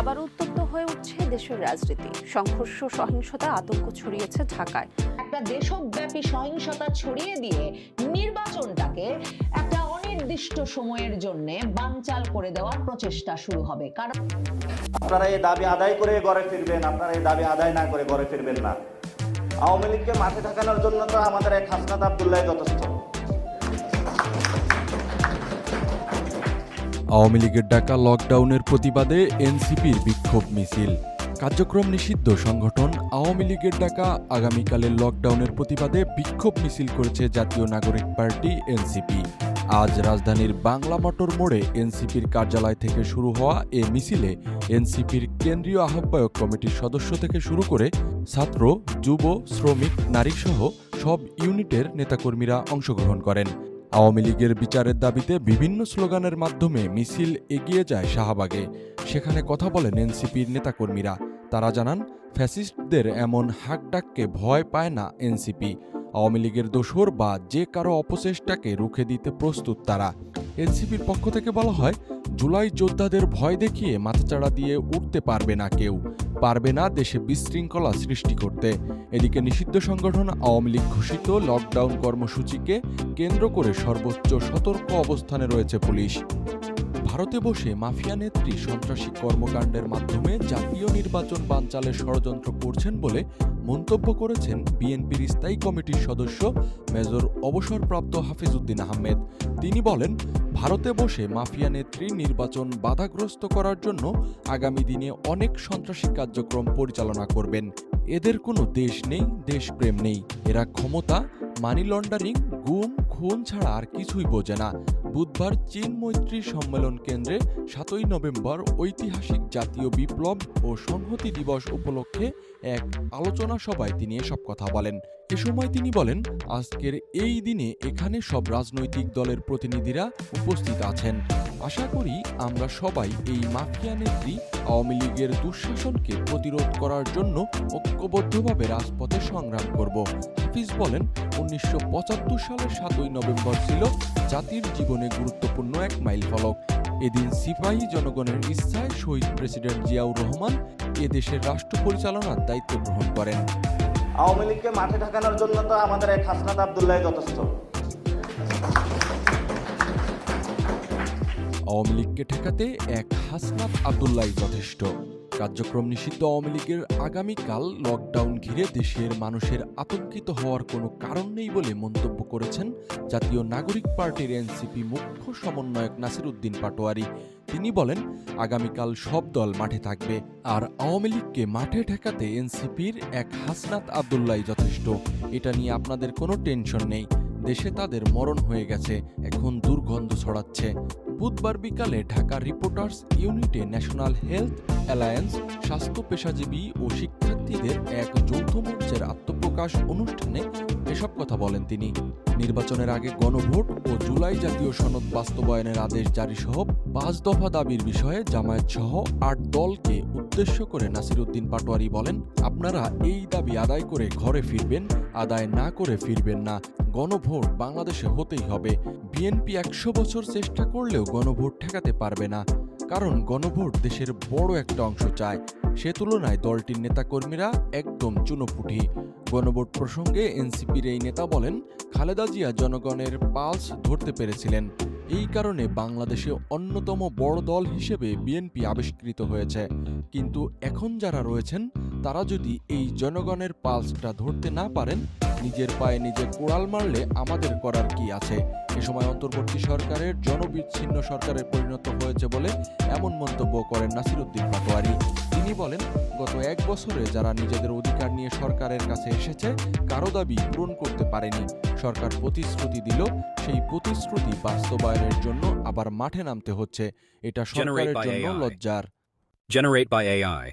আবারও উত্তপ্ত হয়ে উঠছে দেশের রাজনীতি। সংঘর্ষ, সহিংসতা, আতঙ্ক ছড়িয়েছে ঢাকায়। একটা দেশব্যাপী সহিংসতা ছড়িয়ে দিয়ে নির্বাচনটাকে একটা অনির্দিষ্ট সময়ের জন্য বানচাল করে দেওয়ার প্রচেষ্টা শুরু হবে। কারণ আপনারা এই দাবি আদায় করে ঘরে ফিরবেন, আপনারা এই দাবি আদায় না করে ঘরে ফিরবেন না। আওয়ামী লীগকে মাঠে ঠেকানোর জন্য তো আমাদের এক হাসনাত আব্দুল্লাহ যথেষ্ট। আওয়ামী লীগের ডাকা লকডাউনের প্রতিবাদে এনসিপির বিক্ষোভ মিছিল। কার্যক্রম নিষিদ্ধ সংগঠন আওয়ামী লীগের ডাকা আগামীকালের লকডাউনের প্রতিবাদে বিক্ষোভ মিছিল করেছে জাতীয় নাগরিক পার্টি এনসিপি। আজ রাজধানীর বাংলা মোটর মোড়ে এনসিপির কার্যালয় থেকে শুরু হওয়া এ মিছিলে এনসিপির কেন্দ্রীয় আহ্বায়ক কমিটির সদস্য থেকে শুরু করে ছাত্র, যুব, শ্রমিক, নারীসহ সব ইউনিটের নেতাকর্মীরা অংশগ্রহণ করেন। আওয়ামী লীগের বিচারের দাবিতে বিভিন্ন স্লোগানের মাধ্যমে মিছিল এগিয়ে যায় শাহবাগে। সেখানে কথা বলেন এনসিপির নেতাকর্মীরা। তারা জানান, ফ্যাসিস্টদের এমন হাকডাককে ভয় পায় না এনসিপি। আওয়ামী লীগের দোসর বা যে কারো অপচেষ্টাকে রুখে দিতে প্রস্তুত তারা। এনসিপির পক্ষ থেকে বলা হয়, জুলাই যোদ্ধাদের ভয় দেখিয়ে মাথাচাড়া দিয়ে উঠতে পারবে না কেউ, পারবে না দেশে বিশৃঙ্খলা সৃষ্টি করতে। এদিকে নিষিদ্ধ সংগঠন আওয়ামী লীগ ঘোষিত লকডাউন কর্মসূচিকে কেন্দ্র করে সর্বোচ্চ সতর্ক অবস্থানে রয়েছে পুলিশ। ভারতে বসে মাফিয়া নেত্রী সন্ত্রাসী কর্মকাণ্ডের মাধ্যমে জাতীয় নির্বাচন বানচালের ষড়যন্ত্র করছেন বলে মন্তব্য করেছেন বিএনপির স্থায়ী কমিটির সদস্য মেজর অবসরপ্রাপ্ত হাফিজউদ্দিন আহমেদ। তিনি বলেন, ভারতে বসে মাফিয়া নেত্রী নির্বাচন বাধাগ্রস্ত করার জন্য আগামী দিনে অনেক সন্ত্রাসী কার্যক্রম পরিচালনা করবেন। এদের কোনো দেশ নেই, দেশপ্রেম নেই। এরা ক্ষমতা, মানি লন্ডারিং, গুম, খুন ছাড়া আর কিছুই বোঝে না। বুধবার চীন মৈত্রী সম্মেলন কেন্দ্রে ৭ই নভেম্বর ঐতিহাসিক জাতীয় বিপ্লব ও সংহতি দিবস উপলক্ষে এক আলোচনা সভায় তিনি এসব কথা বলেন। এ সময় তিনি বলেন, আজকের এই দিনে এখানে সব রাজনৈতিক দলের প্রতিনিধিরা উপস্থিত আছেন। আশা করি আমরা সবাই এই মাফিয়া নেত্রী আওয়ামী লীগের দুঃশাসনকে প্রতিরোধ করার জন্য ঐক্যবদ্ধভাবে রাজপথে সংগ্রাম করব। হাফিজ বলেন, ১৯৭৫ সালের ৭ই নভেম্বর ছিল জাতির জীবনে গুরুত্বপূর্ণ এক মাইলফলক। এদিন সিপাহী জনগণের ইচ্ছায় শহীদ প্রেসিডেন্ট জিয়াউর রহমান এদেশের রাষ্ট্র পরিচালনার দায়িত্ব গ্রহণ করেন। আওয়ামী লীগকে মাঠে ঠেকানোর জন্য তো আমাদের এক হাসনাত আব্দুল্লাহ যথেষ্ট। আওয়ামী লীগকে ঠেকাতে এক হাসনাত আব্দুল্লাহ যথেষ্ট। কার্যক্রম নিষিদ্ধ আওয়ামী লীগের আগামীকাল লকডাউন ঘিরে দেশের মানুষের আতঙ্কিত হওয়ার কোনো কারণ নেই বলে মন্তব্য করেছেন জাতীয় নাগরিক পার্টির এনসিপি মুখ্য সমন্বয়ক নাসিরউদ্দিন পাটোয়ারী। তিনি বলেন, আগামীকাল সব দল মাঠে থাকবে, আর আওয়ামী লীগকে মাঠে ঠেকাতে এনসিপির এক হাসনাত আব্দুল্লাহ যথেষ্ট। এটা নিয়ে আপনাদের কোনো টেনশন নেই। দেশে তাদের মরণ হয়ে গেছে, এখন দুর্গন্ধ ছড়াচ্ছে। বুধবার বিকালে ঢাকা রিপোর্টার্স ইউনিটে ন্যাশনাল হেলথ অ্যালায়েন্স, স্বাস্থ্য পেশাজীবী ও শিক্ষার্থীদের এক যৌথ মঞ্চের আত্মপ্রকাশ অনুষ্ঠানে এসব কথা বলেন তিনি। নির্বাচনের আগে গণভোট ও জুলাই জাতীয় সনদ বাস্তবায়নের আদেশ জারি সহ ৫ দফা দাবির বিষয়ে জামায়াত সহ ৮ দলকে উদ্দেশ্য করে নাসিরউদ্দিন পাটোয়ারী বলেন, আপনারা এই দাবি আদায় করে ঘরে ফিরবেন, আদায় না করে ফিরবেন না। গণভোট বাংলাদেশে হতেই হবে। বিএনপি ১০০ বছর চেষ্টা করলেও গণভোট ঠেকাতে পারবে না, কারণ গণভোট দেশের বড় একটা অংশ চায়। সে তুলনায় দলটির নেতাকর্মীরা একদম চুনোপুঁটি। গণভোট প্রসঙ্গে এনসিপির এই নেতা বলেন, খালেদা জিয়া জনগণের পালস ধরতে পেরেছিলেন। এই কারণে বাংলাদেশে অন্যতম বড় দল হিসেবে বিএনপি আবিষ্কৃত হয়েছে। কিন্তু এখন যারা রয়েছেন তারা যদি এই জনগণের পালসটা ধরতে না পারেন, নিজের পায়ে নিজে কোড়াল মারলে আমাদের করার কি আছে? এ সময় অন্তর্বর্তী সরকারের জনবিচ্ছিন্ন সরকারে পরিণত হয়েছে বলে এমন মন্তব্য করেন নাসিরউদ্দিন পাটোয়ারী। তিনি বলেন, গত ১ বছরে যারা নিজেদের অধিকার নিয়ে সরকারের কাছে এসেছে, কারো দাবি পূরণ করতে পারেনি। সরকার প্রতিশ্রুতি দিল, সেই প্রতিশ্রুতি বাস্তবায়নের জন্য আবার মাঠে নামতে হচ্ছে। এটা সরকারের জন্য লজ্জার। Generate by AI.